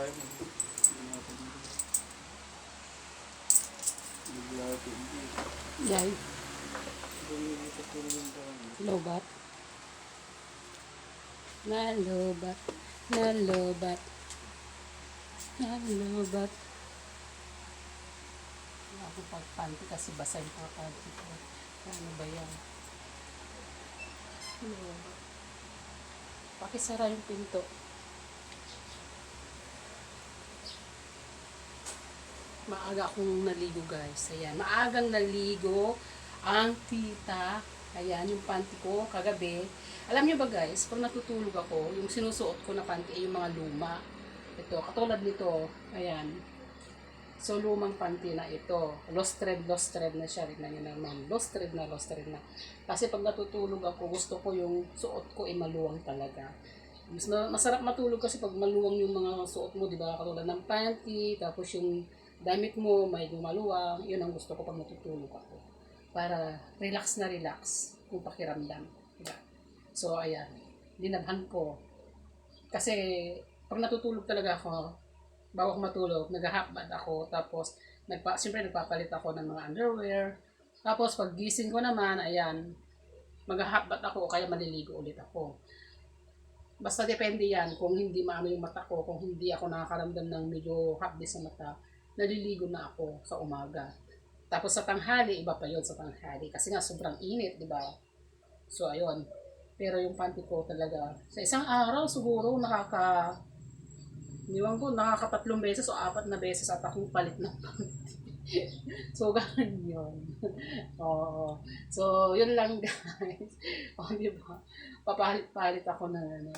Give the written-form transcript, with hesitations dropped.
tayo mo. Yay. Lobat. Nalobat. Nalobat. Nalobat. Wala akong pagpanty kasi basa yung pagpanty ko. Ano ba yan? Lobat. Pakisara yung pinto. Maaga akong naligo guys. Ayan. Maagang naligo ang tita. Ayan, yung panty ko kagabi. Alam nyo ba guys, pag natutulog ako, yung sinusuot ko na panty ay yung mga luma. Ito, katulad nito. Ayan. So, lumang panty na ito. Lost thread na siya. Tignan nyo naman. Lost thread na. Kasi pag natutulog ako, gusto ko yung suot ko ay maluwang talaga. Masarap matulog kasi pag maluwang yung mga suot mo, di ba? Katulad ng panty, tapos yung damit mo, may maluwang. Yun ang gusto ko pag natutulog ako. Para relax na relax yung pakiramdam. Diba? So, ayan. Dinabhan ko. Kasi, pag natutulog talaga ako, bago ako matulog, nag-half-bath ako. Tapos, siyempre nagpapalit ako ng mga underwear. Tapos, pag gising ko naman, ayan, mag-half-bath ako, kaya maliligo ulit ako. Basta depende yan, kung hindi maano yung mata ko, kung hindi ako nakakaramdam ng medyo hapdi sa mata, naliligo na ako sa umaga. Tapos sa tanghali, iba pa yun sa tanghali. Kasi nga sobrang init, di ba? So, ayun. Pero yung panty ko talaga, sa isang araw siguro niwan ko, nakaka3 beses o 4 na beses at akong palit ng panty. So, ganun yun. Oo. So, yun lang guys. O, di ba? Papalit-palit ako na ano.